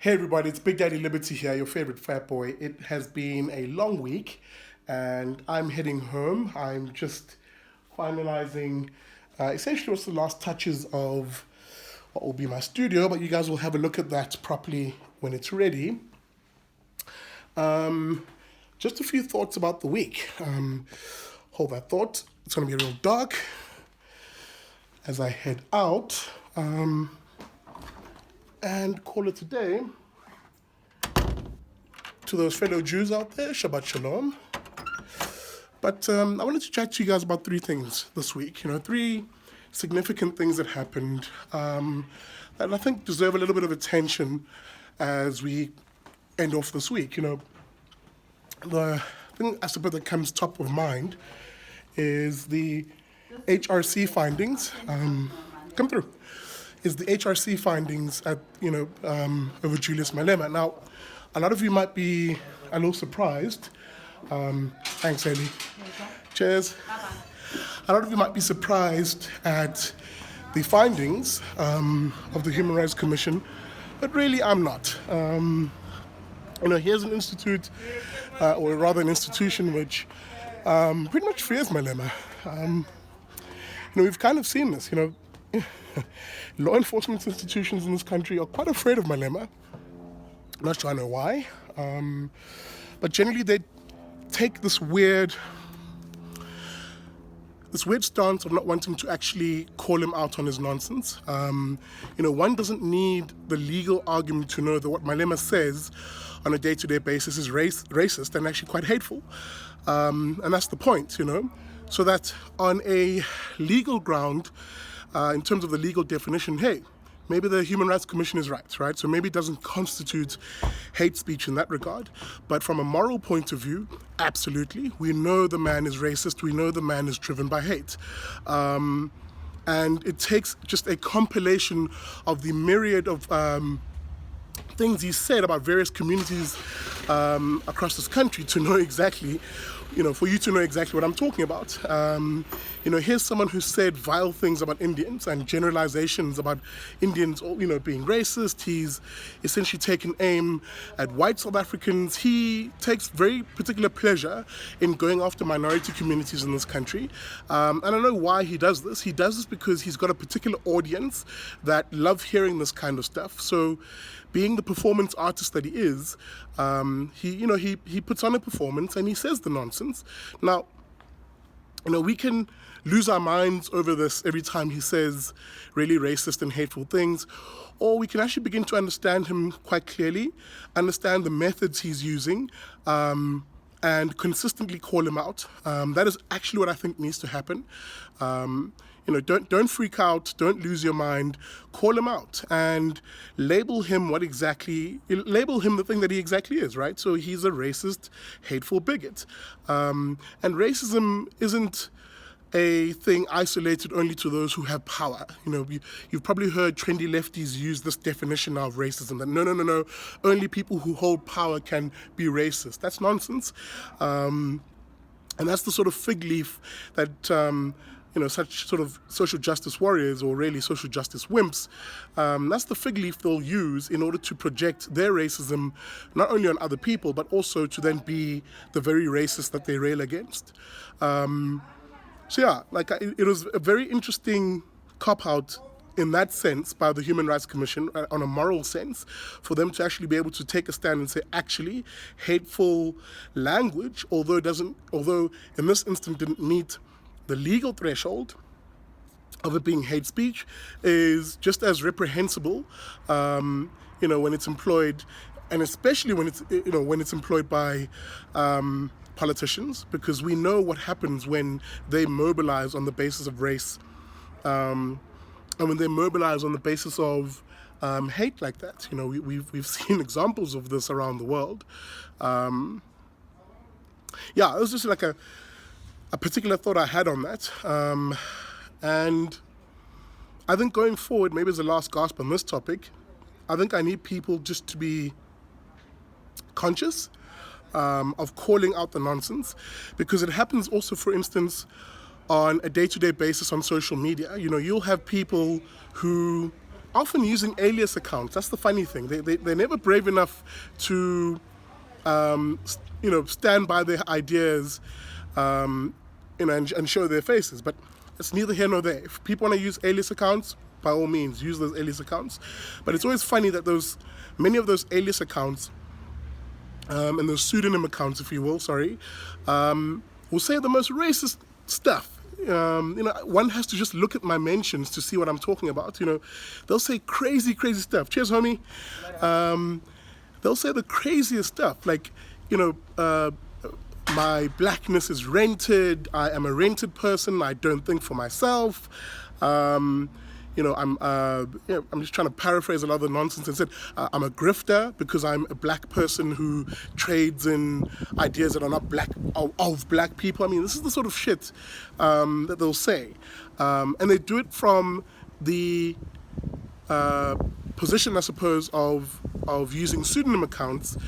Hey everybody, it's Big Daddy Liberty here, your favorite fat boy. It has been a long week and I'm heading home. I'm just finalizing essentially what's the last touches of what will be my studio, but you guys will have a look at that properly when it's ready. Just a few thoughts about the week. Hold that thought. It's going to be real dark as I head out. And call it a day. To those fellow Jews out there, Shabbat Shalom. But I wanted to chat to you guys about three things this week. Three significant things that happened that I think deserve a little bit of attention as we end off this week. The thing I suppose that comes top of mind is the HRC findings. Come through. Is the HRC findings at over Julius Malema. Now, a lot of you might be a little surprised. Thanks, Ellie. Cheers. A lot of you might be surprised at the findings of the Human Rights Commission, but really I'm not. Here's an institute, or rather an institution which pretty much fears Malema. We've kind of seen this, law enforcement institutions in this country are quite afraid of Malema. I'm not sure I know why, but generally they take this weird stance of not wanting to actually call him out on his nonsense. One doesn't need the legal argument to know that what Malema says on a day-to-day basis is racist and actually quite hateful, and that's the point, so that on a legal ground, in terms of the legal definition, hey, maybe the Human Rights Commission is right? So maybe it doesn't constitute hate speech in that regard. But from a moral point of view, absolutely. We know the man is racist. We know the man is driven by hate. And it takes just a compilation of the myriad of things he said about various communities across this country to know exactly, for you to know exactly what I'm talking about. Here's someone who said vile things about Indians and generalizations about Indians, being racist. He's essentially taken aim at white South Africans. He takes very particular pleasure in going after minority communities in this country. And I don't know why he does this. He does this because he's got a particular audience that love hearing this kind of stuff. So being the performance artist that he is, he puts on a performance and he says the nonsense. Now, we can lose our minds over this every time he says really racist and hateful things, or we can actually begin to understand him quite clearly, understand the methods he's using, and consistently call him out. That is actually what I think needs to happen. Don't freak out, don't lose your mind, call him out and label him the thing that he exactly is, right? So he's a racist, hateful bigot. And racism isn't a thing isolated only to those who have power. You've probably heard trendy lefties use this definition of racism, that no, only people who hold power can be racist. That's nonsense. And that's the sort of fig leaf that such sort of social justice warriors, or really social justice wimps, that's the fig leaf they'll use in order to project their racism not only on other people, but also to then be the very racist that they rail against. It was a very interesting cop-out in that sense by the Human Rights Commission, on a moral sense, for them to actually be able to take a stand and say, actually, hateful language, although in this instance didn't meet the legal threshold of it being hate speech, is just as reprehensible, when it's employed, and especially when it's employed by politicians, because we know what happens when they mobilize on the basis of race, and when they mobilize on the basis of hate like that. We've seen examples of this around the world. It was just like a particular thought I had on that. And I think going forward, maybe as a last gasp on this topic, I think I need people just to be conscious of calling out the nonsense, because it happens also, for instance, on a day-to-day basis on social media. You'll have people who often using alias accounts. That's the funny thing. They're never brave enough to, stand by their ideas, and show their faces. But it's neither here nor there. If people want to use alias accounts, by all means, use those alias accounts. But it's always funny that many of those alias accounts, and those pseudonym accounts, if you will, will say the most racist stuff. One has to just look at my mentions to see what I'm talking about. They'll say crazy stuff. Cheers, homie. They'll say the craziest stuff, like, my blackness is rented. I am a rented person. I don't think for myself. I'm just trying to paraphrase a lot of the nonsense and said, I'm a grifter because I'm a black person who trades in ideas that are not black, of black people. I mean, this is the sort of shit that they'll say. And they do it from the position, I suppose, of using pseudonym accounts.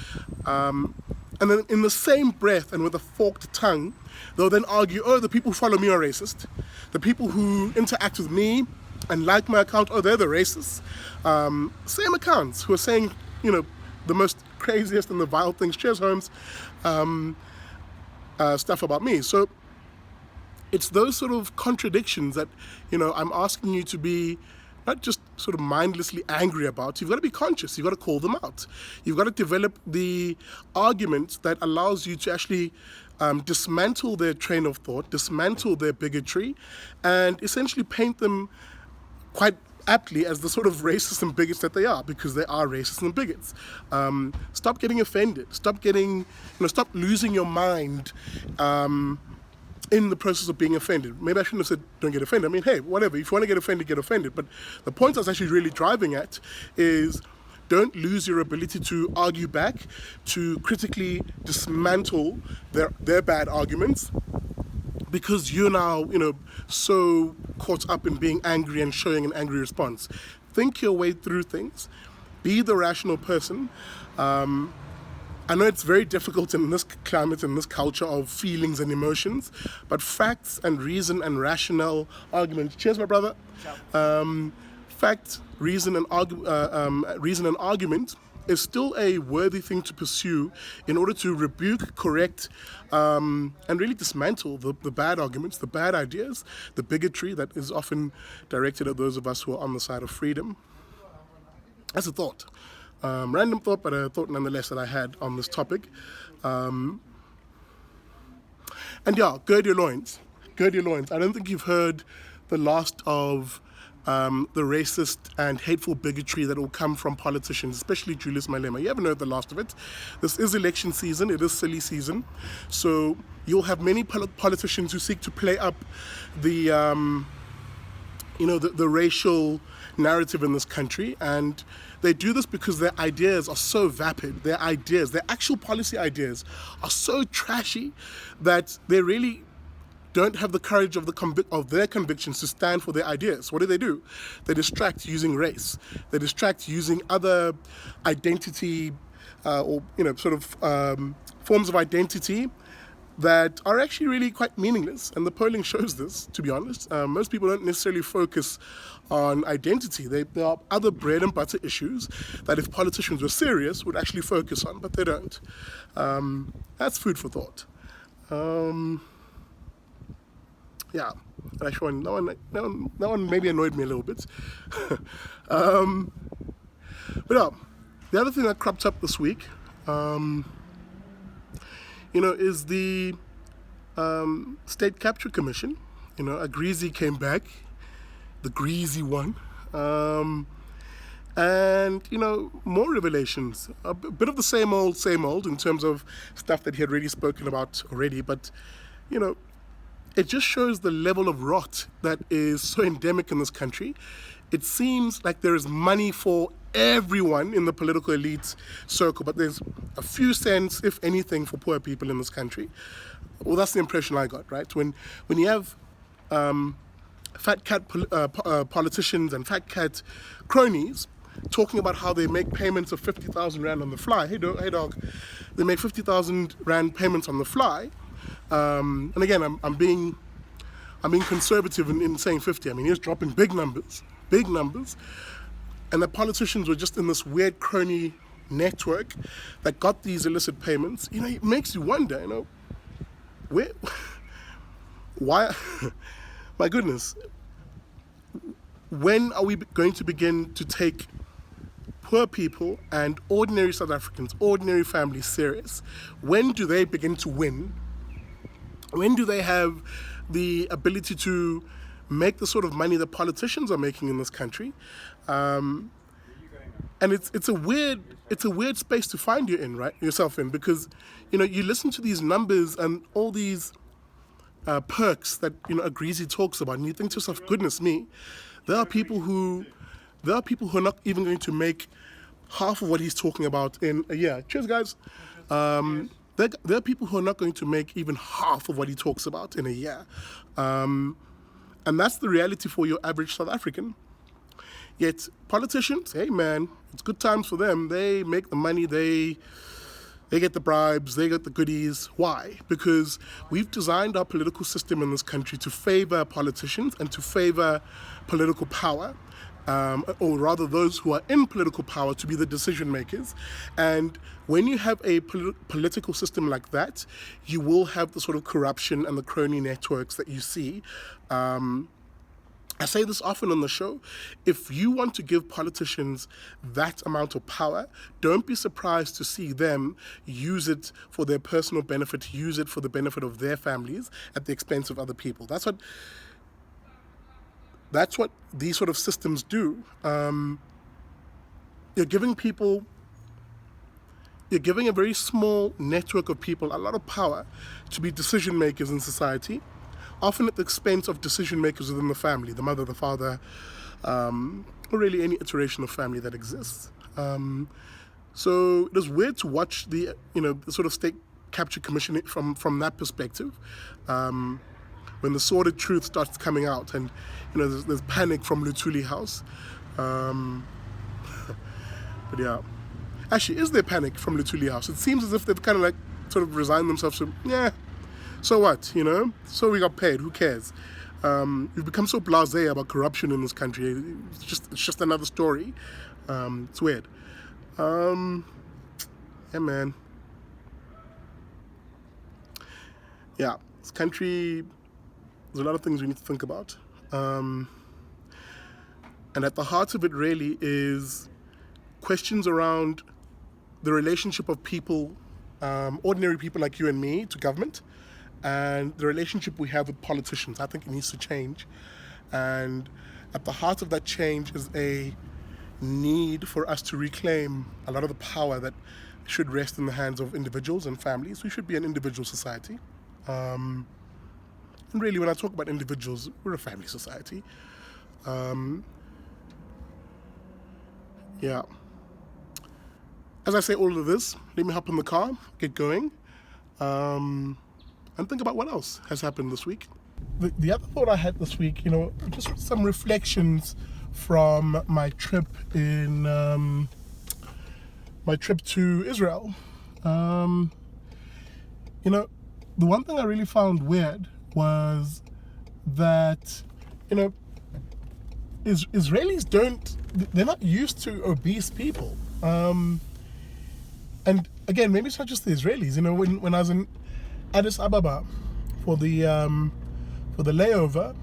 And then in the same breath and with a forked tongue, they'll then argue, oh, the people who follow me are racist. The people who interact with me and like my account, oh, they're the racists. Same accounts who are saying, the most craziest and the vile things, cheers, Holmes, stuff about me. So it's those sort of contradictions that, I'm asking you to be not just sort of mindlessly angry about. You've got to be conscious. You've got to call them out. You've got to develop the argument that allows you to actually dismantle their train of thought, dismantle their bigotry, and essentially paint them quite aptly as the sort of racists and bigots that they are, because they are racists and bigots. Stop getting offended. Stop losing your mind in the process of being offended. Maybe I shouldn't have said don't get offended. I mean, hey, whatever. If you want to get offended, get offended. But the point I was actually really driving at is don't lose your ability to argue back, to critically dismantle their bad arguments, because you're now, so caught up in being angry and showing an angry response. Think your way through things. Be the rational person. I know it's very difficult in this climate, in this culture of feelings and emotions, but facts and reason and rational argument. Cheers, my brother. Fact, reason, and argument is still a worthy thing to pursue in order to rebuke, correct, and really dismantle the bad arguments, the bad ideas, the bigotry that is often directed at those of us who are on the side of freedom. That's a thought. Random thought, but a thought nonetheless that I had on this topic. And yeah, gird your loins. Gird your loins. I don't think you've heard the last of the racist and hateful bigotry that will come from politicians, especially Julius Malema. You haven't heard the last of it. This is election season. It is silly season. So you'll have many politicians who seek to play up the racial narrative in this country, and they do this because their ideas are so vapid. Their actual policy ideas are so trashy that they really don't have the courage of their convictions to stand for their ideas. What do? They distract using race. They distract using other identity forms of identity that are actually really quite meaningless. And the polling shows this, to be honest. Most people don't necessarily focus on identity. There are other bread and butter issues that if politicians were serious would actually focus on, but they don't. That's food for thought. Yeah, actually, that one maybe annoyed me a little bit. But yeah, the other thing that cropped up this week, is the State Capture Commission. A greasy came back, the greasy one. And, more revelations. A bit of the same old in terms of stuff that he had already spoken about already. But, it just shows the level of rot that is so endemic in this country. It seems like there is money for everyone in the political elite circle, but there's a few cents, if anything, for poor people in this country. Well, that's the impression I got, right? When you have fat cat politicians and fat cat cronies talking about how they make payments of 50,000 Rand on the fly. Hey dog, they make 50,000 Rand payments on the fly. And again, I'm being conservative in saying 50. I mean, he's dropping big numbers. and the politicians were just in this weird crony network that got these illicit payments, it makes you wonder, where, why, my goodness, when are we going to begin to take poor people and ordinary South Africans, ordinary families serious? When do they begin to win? When do they have the ability to make the sort of money that politicians are making in this country? And it's a weird space to find yourself in, because you listen to these numbers and all these perks that Agreasy talks about, and you think to yourself, goodness me, there are people who are not even going to make half of what he's talking about in a year. Cheers, guys. There are people who are not going to make even half of what he talks about in a year. And that's the reality for your average South African. Yet politicians, hey man, it's good times for them. They make the money, they get the bribes, they get the goodies. Why? Because we've designed our political system in this country to favor politicians and to favor political power. Or rather those who are in political power to be the decision makers. And when you have a political system like that, you will have the sort of corruption and the crony networks that you see. I say this often on the show. If you want to give politicians that amount of power, don't be surprised to see them use it for their personal benefit, use it for the benefit of their families at the expense of other people. That's what these sort of systems do. You're giving a very small network of people a lot of power to be decision makers in society, often at the expense of decision makers within the family, the mother, the father, or really any iteration of family that exists. So it is weird to watch the sort of state capture commission from that perspective. When the sordid truth starts coming out, and there's panic from Luthuli House. But yeah, actually, is there panic from Luthuli House? It seems as if they've kind of like sort of resigned themselves to, so what, so we got paid, who cares? We've become so blasé about corruption in this country. It's just another story. It's weird. Yeah, man. Yeah, this country, there's a lot of things we need to think about. And at the heart of it really is questions around the relationship of people, ordinary people like you and me, to government, and the relationship we have with politicians. I think it needs to change. And at the heart of that change is a need for us to reclaim a lot of the power that should rest in the hands of individuals and families. We should be an individual society. And really, when I talk about individuals, we're a family society. Yeah. As I say all of this, let me hop in the car, get going, and think about what else has happened this week. The other thought I had this week, just some reflections from my trip to Israel. The one thing I really found weird was that, Israelis they're not used to obese people. And again, maybe it's not just the Israelis. When I was in Addis Ababa for the layover,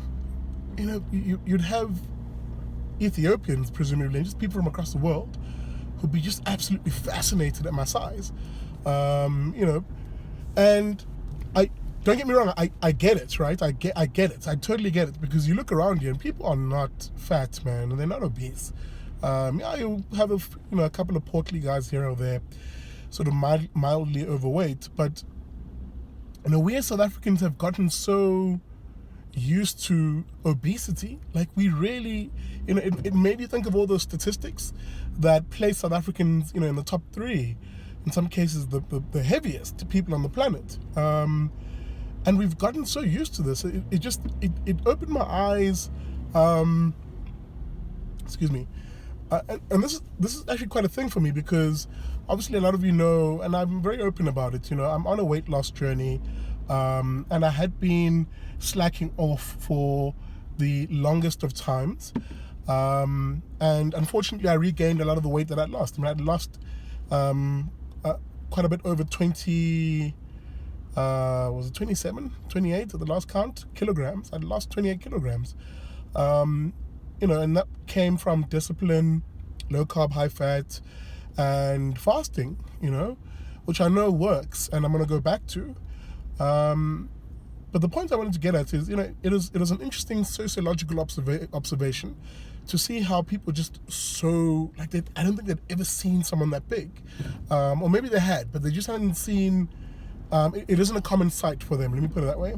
you'd have Ethiopians, presumably, and just people from across the world, who'd be just absolutely fascinated at my size. And don't get me wrong, I get it, right? I get it. I totally get it, because you look around you and people are not fat, man, and they're not obese. You have a couple of portly guys here or there, sort of mildly overweight, but we as South Africans have gotten so used to obesity, like we really, it made you think of all those statistics that place South Africans, in the top 3, in some cases the heaviest people on the planet. And we've gotten so used to this. It opened my eyes. Excuse me. And this is actually quite a thing for me, because obviously a lot of you know, and I'm very open about it, I'm on a weight loss journey, and I had been slacking off for the longest of times. And unfortunately, I regained a lot of the weight that I'd lost. I mean, I'd lost quite a bit, over 20, was it 27, 28 at the last count, kilograms. I'd lost 28 kilograms. And that came from discipline, low carb, high fat, and fasting, which I know works, and I'm going to go back to. But the point I wanted to get at is, it was an interesting sociological observation to see how people just so, I don't think they'd ever seen someone that big. Or maybe they had, but they just hadn't seen, it isn't a common sight for them, let me put it that way.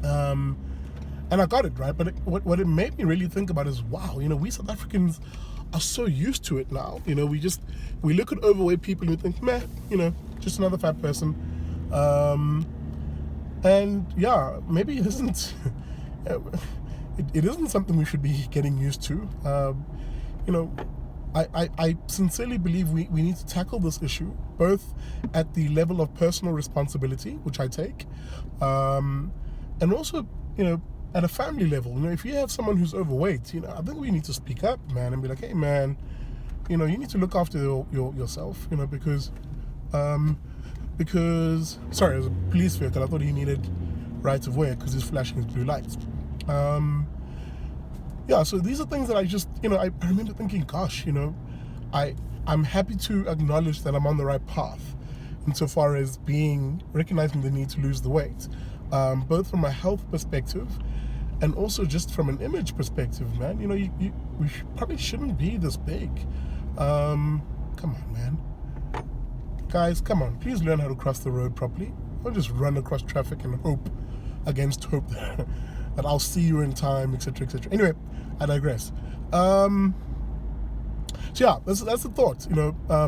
And I got it, right? But what it made me really think about is, wow, we South Africans are so used to it now. We look at overweight people and we think, meh, just another fat person. And yeah, maybe it isn't, it isn't something we should be getting used to. I sincerely believe we need to tackle this issue, both at the level of personal responsibility, which I take, and also, at a family level. If you have someone who's overweight, I think we need to speak up, man, and be like, hey, man, you need to look after yourself, because, sorry, it was a police vehicle. I thought he needed right of way because he's flashing his blue lights. So these are things that I just, I remember thinking, gosh, I'm happy to acknowledge that I'm on the right path insofar as recognizing the need to lose the weight, both from a health perspective and also just from an image perspective, man. We probably shouldn't be this big. Come on, man. Guys, come on, please learn how to cross the road properly. Don't just run across traffic and hope against hope that I'll see you in time, etc., etc. Anyway, I digress. So yeah, that's the thought.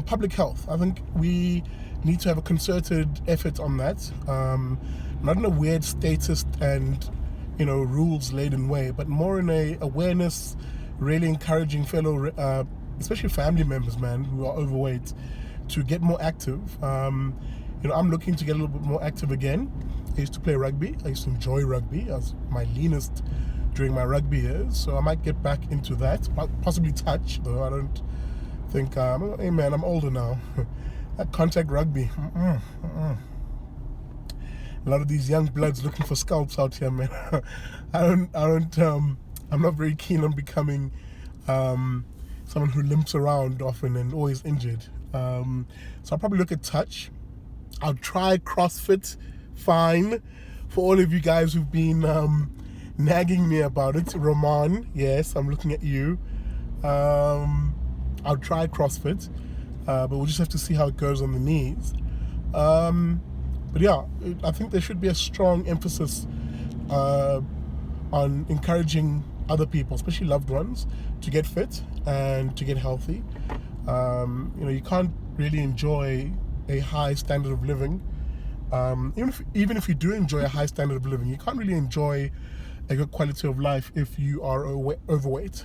Public health. I think we need to have a concerted effort on that. Not in a weird statist and rules-laden way, but more in a awareness, really encouraging fellow, especially family members, man, who are overweight, to get more active. I'm looking to get a little bit more active again. I used to play rugby. I used to enjoy rugby. I was my leanest during my rugby years, so I might get back into that. Possibly touch, though. I don't think. Hey, man, I'm older now. That contact rugby. A lot of these young bloods looking for scalps out here, man. I'm not very keen on becoming someone who limps around often and always injured. So I'll probably look at touch. I'll try CrossFit, fine. For all of you guys who've been nagging me about it, Roman, yes, I'm looking at you. I'll try CrossFit, but we'll just have to see how it goes on the knees. But yeah, I think there should be a strong emphasis on encouraging other people, especially loved ones, to get fit and to get healthy. You can't really enjoy a high standard of living. Even if you do enjoy a high standard of living, you can't really enjoy a good quality of life if you are overweight.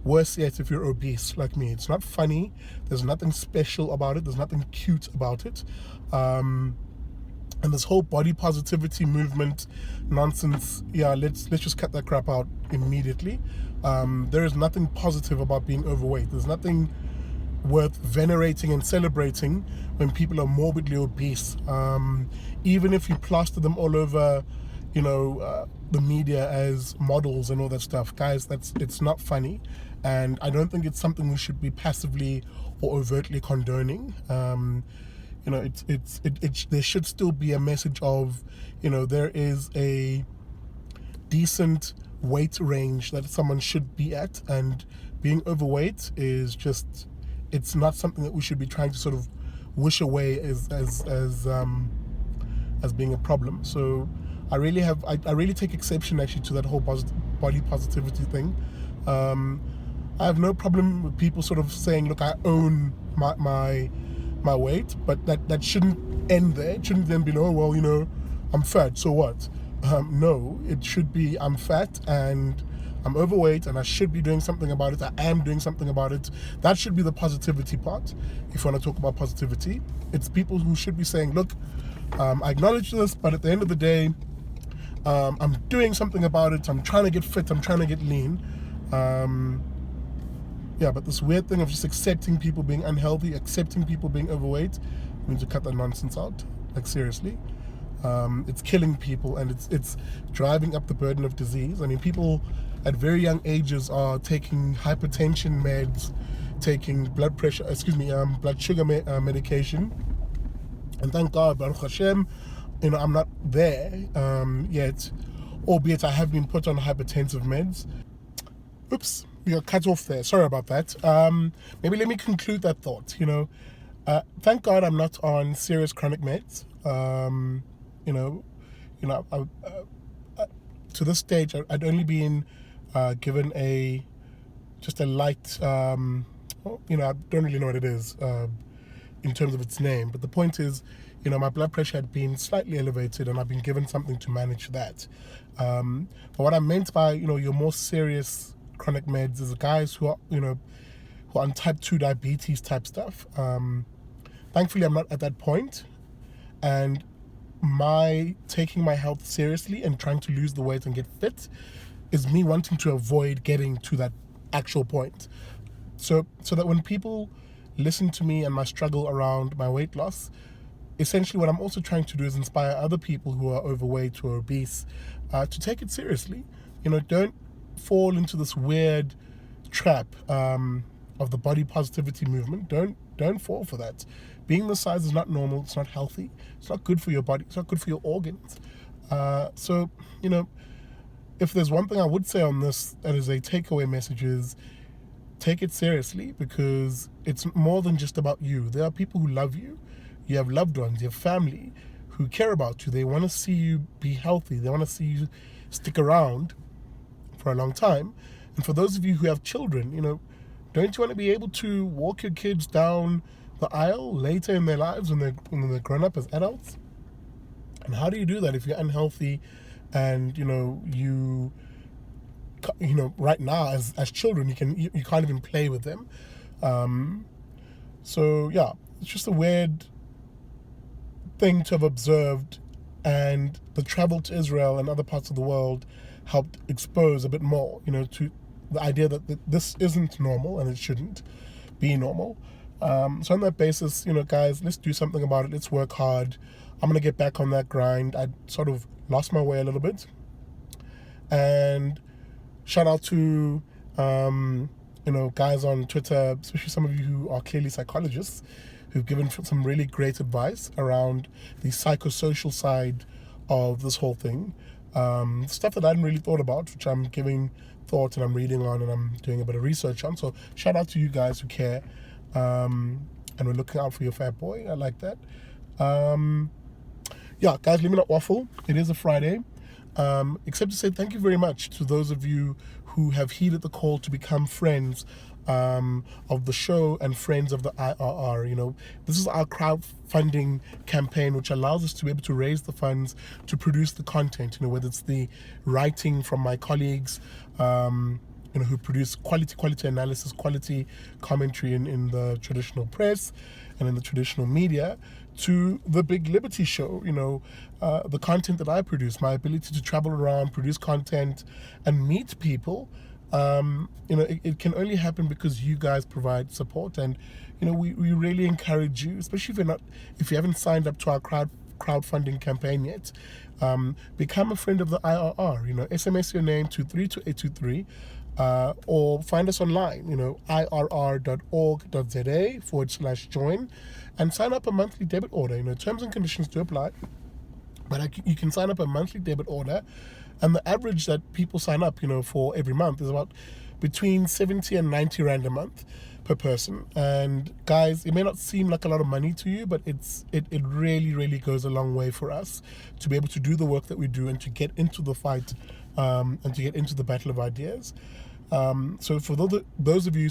Worse yet, if you're obese like me. It's not funny. There's nothing special about it. There's nothing cute about it. And this whole body positivity movement nonsense, yeah, let's just cut that crap out immediately. There is nothing positive about being overweight. There's nothing worth venerating and celebrating when people are morbidly obese. Even if you plaster them all over, the media as models and all that stuff, guys, it's not funny, and I don't think it's something we should be passively or overtly condoning. There should still be a message of, there is a decent weight range that someone should be at, and being overweight is just, it's not something that we should be trying to sort of wish away as being a problem. So I really take exception actually to that whole body positivity thing. I have no problem with people sort of saying, look, I own my weight, but that shouldn't end there. It shouldn't then be, oh, well, I'm fat, so what? No, it should be, I'm fat and I'm overweight and I should be doing something about it. I am doing something about it. That should be the positivity part. If you want to talk about positivity, it's people who should be saying, look, I acknowledge this, but at the end of the day, I'm doing something about it. I'm trying to get fit. I'm trying to get lean. Yeah, but this weird thing of just accepting people being unhealthy, accepting people being overweight, we need to cut that nonsense out. Like, seriously. It's killing people, and it's driving up the burden of disease. I mean, people at very young ages are taking hypertension meds, taking blood sugar medication. And thank God, Baruch Hashem, I'm not there yet, albeit I have been put on hypertensive meds. Oops, we got cut off there. Sorry about that. Maybe let me conclude that thought. Thank God I'm not on serious chronic meds. To this stage, I'd only been given just a light. I don't really know what it is in terms of its name, but the point is, my blood pressure had been slightly elevated, and I've been given something to manage that. But what I meant by your more serious chronic meds is the guys who are who are on type 2 diabetes type stuff. Thankfully, I'm not at that point, and my taking my health seriously and trying to lose the weight and get fit is me wanting to avoid getting to that actual point. So that when people listen to me and my struggle around my weight loss, essentially what I'm also trying to do is inspire other people who are overweight or obese to take it seriously. Don't fall into this weird trap of the body positivity movement. Don't fall for that. Being this size is not normal. It's not healthy. It's not good for your body. It's not good for your organs. So if there's one thing I would say on this that is a takeaway message is take it seriously, because it's more than just about you. There are people who love you. You have loved ones, you have family who care about you. They want to see you be healthy. They want to see you stick around for a long time. And for those of you who have children, don't you want to be able to walk your kids down the aisle later in their lives when they're grown up as adults? And how do you do that if you're unhealthy and you right now as children you can't even play with them? So yeah, it's just a weird thing to have observed, and the travel to Israel and other parts of the world helped expose a bit more, to the idea that this isn't normal and it shouldn't be normal. So on that basis, guys, let's do something about it. Let's work hard. I'm going to get back on that grind. I sort of lost my way a little bit. And shout out to, guys on Twitter, especially some of you who are clearly psychologists, who've given some really great advice around the psychosocial side of this whole thing. Stuff that I hadn't really thought about, which I'm giving thought and I'm reading on and I'm doing a bit of research on. So shout out to you guys who care. And we're looking out for your fat boy. I like that. Yeah, guys, let me not waffle. It is a Friday. Except to say thank you very much to those of you who have heeded the call to become friends of the show and friends of the IRR. This is our crowdfunding campaign, which allows us to be able to raise the funds to produce the content, whether it's the writing from my colleagues, who produce quality analysis, quality commentary in the traditional press and in the traditional media, to the Big Liberty Show, the content that I produce, my ability to travel around, produce content, and meet people. It can only happen because you guys provide support, and we really encourage you, especially if you haven't signed up to our crowdfunding campaign yet. Become a friend of the IRR. SMS your name to 32823. Or find us online, irr.org.za/join, and sign up a monthly debit order. Terms and conditions do apply, but you can sign up a monthly debit order, and the average that people sign up, for every month is about between 70 and 90 Rand a month per person. And guys, it may not seem like a lot of money to you, but it really, really goes a long way for us to be able to do the work that we do and to get into the fight and to get into the battle of ideas. So for those of you,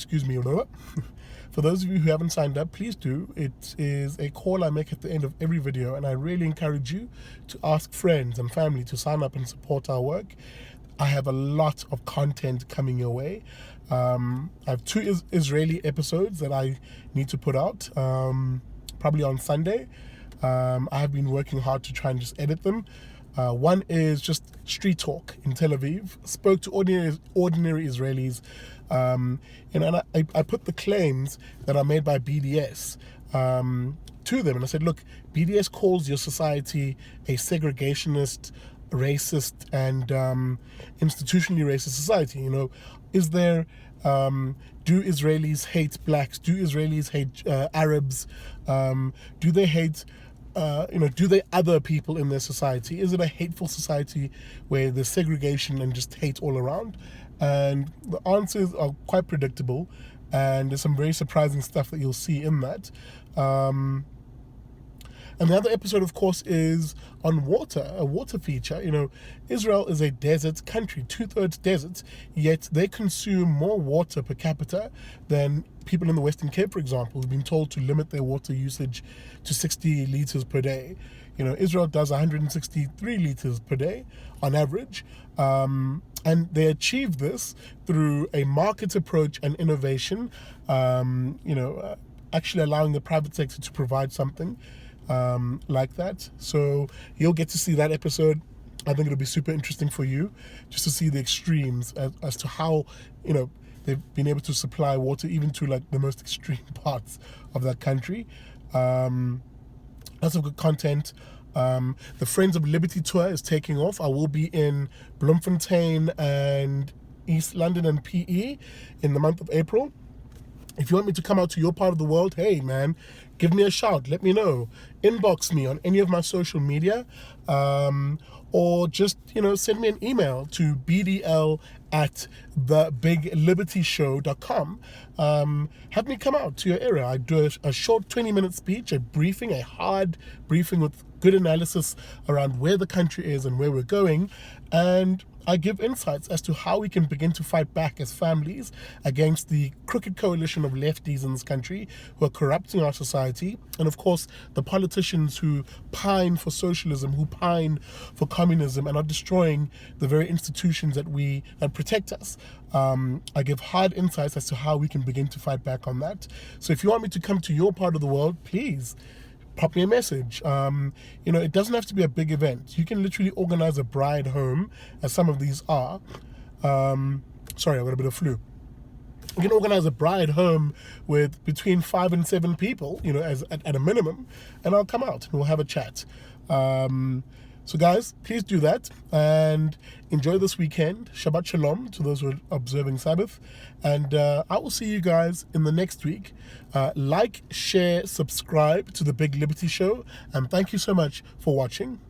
for those of you who haven't signed up, please do. It is a call I make at the end of every video, and I really encourage you to ask friends and family to sign up and support our work. I have a lot of content coming your way. I have 2 Israeli episodes that I need to put out, probably on Sunday. I have been working hard to try and just edit them. One is just street talk in Tel Aviv. Spoke to ordinary Israelis, and I put the claims that are made by BDS to them, and I said, look, BDS calls your society a segregationist, racist, and institutionally racist society. Is there do Israelis hate blacks? Do Israelis hate Arabs? Do they hate do they other people in their society? Is it a hateful society where there's segregation and just hate all around? And the answers are quite predictable, and there's some very surprising stuff that you'll see in that. And the other episode, of course, is on water, a water feature. Israel is a desert country, 2/3 desert, yet they consume more water per capita than people in the Western Cape, for example, who've been told to limit their water usage to 60 liters per day. Israel does 163 liters per day on average. And they achieve this through a market approach and innovation, actually allowing the private sector to provide something like that. So you'll get to see that episode. I think it'll be super interesting for you just to see the extremes as to how, they've been able to supply water even to like the most extreme parts of that country. Lots of good content. The Friends of Liberty tour is taking off. I will be in Bloemfontein and East London and PE in the month of April. If you want me to come out to your part of the world, hey man, give me a shout, let me know. Inbox me on any of my social media, or just, send me an email to bdl@thebiglibertyshow.com. Have me come out to your area. I do a short 20-minute speech, a briefing, a hard briefing with good analysis around where the country is and where we're going, and I give insights as to how we can begin to fight back as families against the crooked coalition of lefties in this country who are corrupting our society, and of course the politicians who pine for socialism, who pine for communism, and are destroying the very institutions that protect us. I give hard insights as to how we can begin to fight back on that. So if you want me to come to your part of the world, please pop me a message. It doesn't have to be a big event. You can literally organize a bride home, as some of these are. Sorry, I got a bit of flu. You can organize a bride home with between 5 and 7 people, at a minimum, and I'll come out and we'll have a chat. So guys, please do that and enjoy this weekend. Shabbat Shalom to those who are observing Sabbath. And I will see you guys in the next week. Like, share, subscribe to The Big Liberty Show. And thank you so much for watching.